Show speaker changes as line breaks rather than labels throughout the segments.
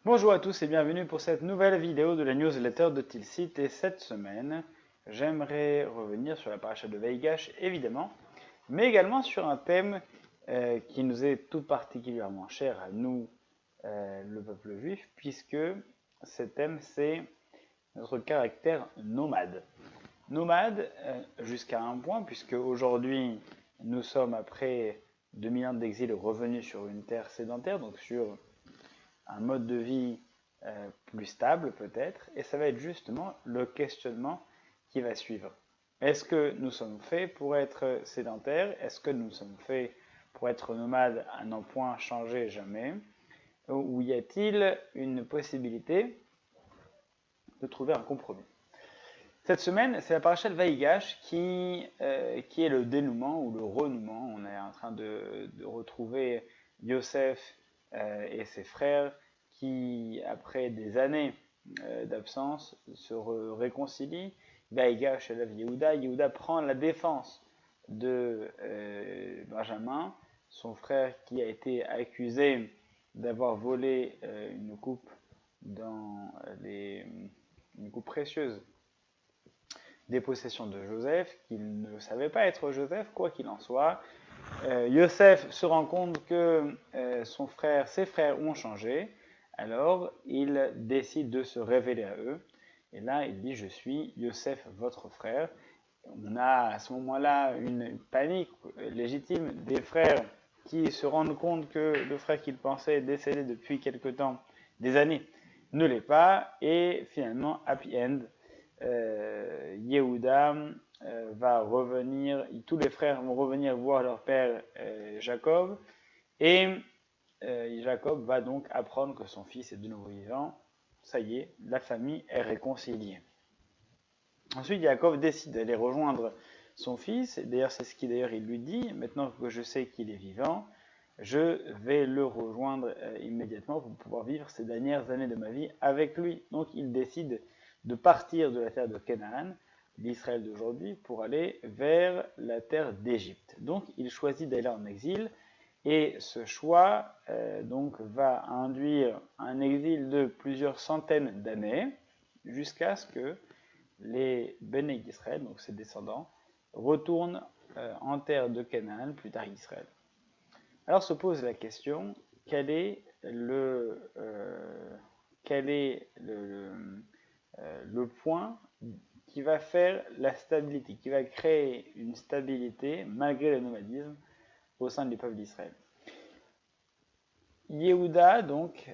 Bonjour à tous et bienvenue pour cette nouvelle vidéo de la newsletter de Tilsit. Et cette semaine, j'aimerais revenir sur la paracha de Veigash, évidemment, mais également sur un thème qui nous est tout particulièrement cher à nous, le peuple juif, puisque ce thème, c'est notre caractère nomade. Nomade jusqu'à un point, puisque aujourd'hui, nous sommes, après 2000 ans d'exil, revenus sur une terre sédentaire, donc sur un mode de vie plus stable peut-être, et ça va être justement le questionnement qui va suivre. Est-ce que nous sommes faits pour être sédentaires? Est-ce que nous sommes faits pour être nomades à n'en point changer jamais? Ou y a-t-il une possibilité de trouver un compromis? Cette semaine, c'est la paracha de Vaïgash qui est le dénouement ou le renouement. On est en train de retrouver Yosef et ses frères qui, après des années d'absence, se réconcilient. Vaïgash élève Yehuda. Yehuda prend la défense de Benjamin, son frère qui a été accusé d'avoir volé une coupe une coupe précieuse des possessions de Joseph, qu'il ne savait pas être Joseph, quoi qu'il en soit. Yosef se rend compte que ses frères ont changé, alors il décide de se révéler à eux, et là il dit: je suis Yosef, votre frère. On a à ce moment-là une panique légitime des frères qui se rendent compte que le frère qu'ils pensaient décédé depuis quelque temps, des années, ne l'est pas, et finalement, happy end. Yehuda va revenir, tous les frères vont revenir voir leur père Jacob, et Jacob va donc apprendre que son fils est de nouveau vivant. Ça y est, la famille est réconciliée. Ensuite, Jacob décide d'aller rejoindre son fils, et d'ailleurs c'est ce qu'il il lui dit: maintenant que je sais qu'il est vivant, je vais le rejoindre immédiatement pour pouvoir vivre ces dernières années de ma vie avec lui. Donc il décide de partir de la terre de Canaan, l'Israël d'aujourd'hui, pour aller vers la terre d'Égypte. Donc il choisit d'aller en exil, et ce choix donc va induire un exil de plusieurs centaines d'années, jusqu'à ce que les Béné d'Israël, donc ses descendants, retournent en terre de Canaan, plus tard Israël. Alors se pose la question: quel est le point qui va faire la stabilité, qui va créer une stabilité malgré le nomadisme au sein du peuple d'Israël? Yehuda, donc,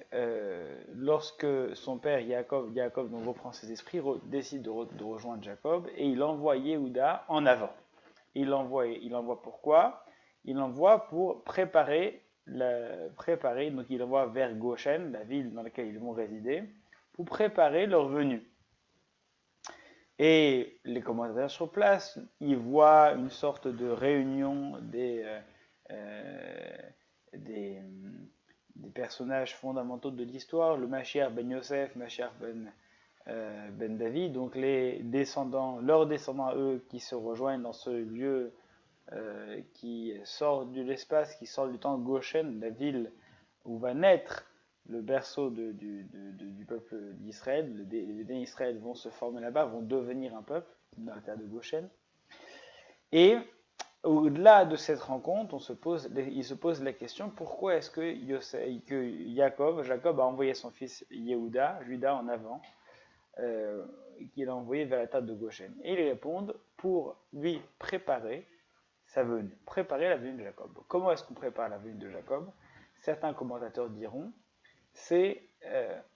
lorsque son père Yaakov donc, reprend ses esprits, décide de rejoindre Jacob, et il envoie Yehuda en avant. Il l'envoie pourquoi? Il l'envoie pour préparer, donc il l'envoie vers Goshen, la ville dans laquelle ils vont résider, pour préparer leur venue. Et les commentateurs sur place, ils voient une sorte de réunion des personnages fondamentaux de l'histoire, le Mashiach ben Yosef, Mashiach ben David, donc leurs descendants, eux, qui se rejoignent dans ce lieu qui sort de l'espace, qui sort du temps, Goshen, la ville où va naître le berceau du peuple d'Israël. Les Béné Israël vont se former là-bas, vont devenir un peuple dans la terre de Goshen. Et au-delà de cette rencontre, il se pose la question: pourquoi est-ce que Jacob a envoyé son fils Yehuda en avant, qu'il a envoyé vers la terre de Goshen? Et ils répondent: pour lui préparer sa venue, préparer la venue de Jacob. Comment est-ce qu'on prépare la venue de Jacob? Certains commentateurs diront: c'est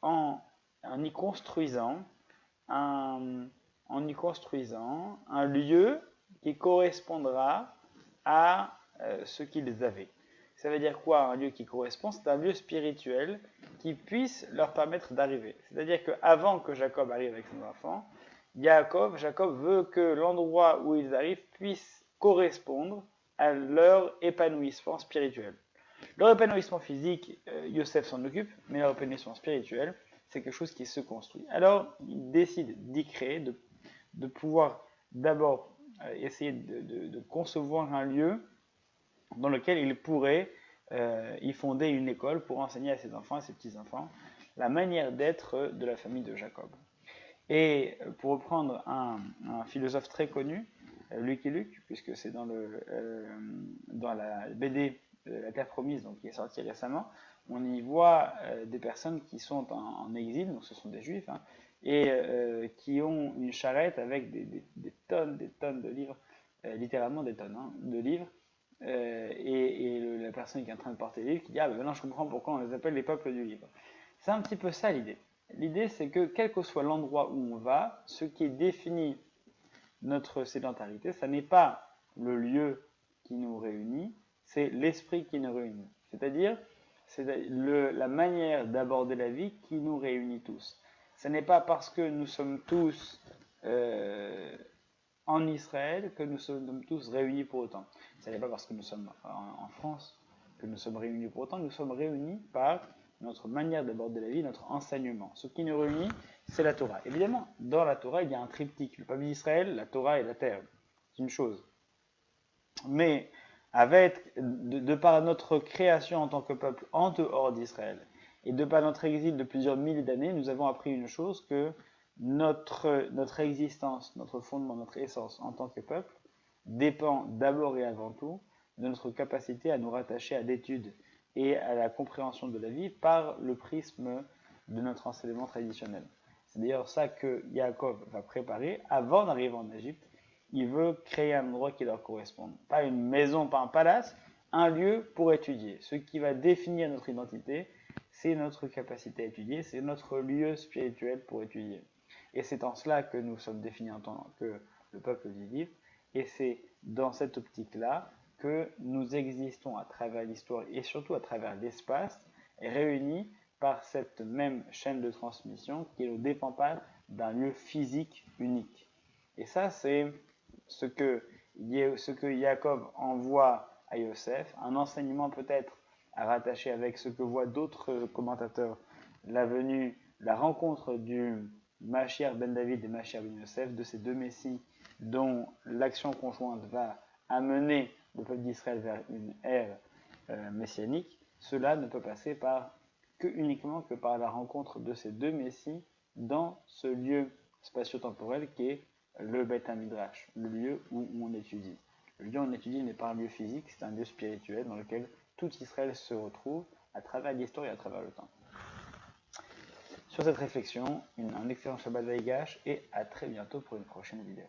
en y construisant un lieu qui correspondra à ce qu'ils avaient. Ça veut dire quoi, un lieu qui correspond? C'est un lieu spirituel qui puisse leur permettre d'arriver. C'est-à-dire qu'avant que Jacob arrive avec son enfant, Jacob veut que l'endroit où ils arrivent puisse correspondre à leur épanouissement spirituel. Leur épanouissement physique, Yosef s'en occupe, mais leur épanouissement spirituel, c'est quelque chose qui se construit. Alors, il décide d'y créer, de pouvoir d'abord essayer de concevoir un lieu dans lequel il pourrait il fondait une école pour enseigner à ses enfants, à ses petits-enfants, la manière d'être de la famille de Jacob. Et pour reprendre un philosophe très connu, Lucky Luke, puisque c'est dans la BD La Terre Promise, donc qui est sortie récemment, on y voit des personnes qui sont en exil, donc ce sont des juifs, hein, et qui ont une charrette avec des tonnes de livres, littéralement des tonnes de livres, et la personne qui est en train de porter les livres qui dit: ah ben maintenant je comprends pourquoi on les appelle les peuples du livre. C'est un petit peu ça l'idée. L'idée, c'est que quel que soit l'endroit où on va, ce qui définit notre sédentarité, ce n'est pas le lieu qui nous réunit, c'est l'esprit qui nous réunit. C'est-à-dire, c'est la manière d'aborder la vie qui nous réunit tous. Ce n'est pas parce que nous sommes tous en Israël que nous sommes tous réunis pour autant. Ce n'est pas parce que nous sommes en France que nous sommes réunis pour autant. Nous sommes réunis par notre manière d'aborder la vie, notre enseignement. Ce qui nous réunit, c'est la Torah. Évidemment, dans la Torah, il y a un triptyque. Le peuple d'Israël, la Torah et la terre. C'est une chose. Mais de par notre création en tant que peuple en dehors d'Israël, et de par notre exil de plusieurs milliers d'années, nous avons appris une chose, que notre existence, notre fondement, notre essence en tant que peuple dépend d'abord et avant tout de notre capacité à nous rattacher à l'étude et à la compréhension de la vie par le prisme de notre enseignement traditionnel. C'est d'ailleurs ça que Yaakov va préparer avant d'arriver en Égypte. Il veut créer un endroit qui leur corresponde. Pas une maison, pas un palace, un lieu pour étudier. Ce qui va définir notre identité, c'est notre capacité à étudier, c'est notre lieu spirituel pour étudier. Et c'est en cela que nous sommes définis en tant que le peuple du livre. Et c'est dans cette optique-là que nous existons à travers l'histoire et surtout à travers l'espace, réunis par cette même chaîne de transmission qui ne dépend pas d'un lieu physique unique. Et ça, c'est ce que Jacob envoie à Yosef, un enseignement peut-être à rattacher avec ce que voient d'autres commentateurs, la rencontre du Mashiach ben David et Mashiach ben Yosef, de ces deux messies dont l'action conjointe va amener le peuple d'Israël vers une ère messianique. Cela ne peut passer uniquement que par la rencontre de ces deux messies dans ce lieu spatio-temporel qui est le Beth HaMidrash, le lieu où on étudie. Le lieu où on étudie n'est pas un lieu physique, c'est un lieu spirituel dans lequel tout Israël se retrouve à travers l'histoire et à travers le temps. Sur cette réflexion, un excellent Shabbat Vaïgash et à très bientôt pour une prochaine vidéo.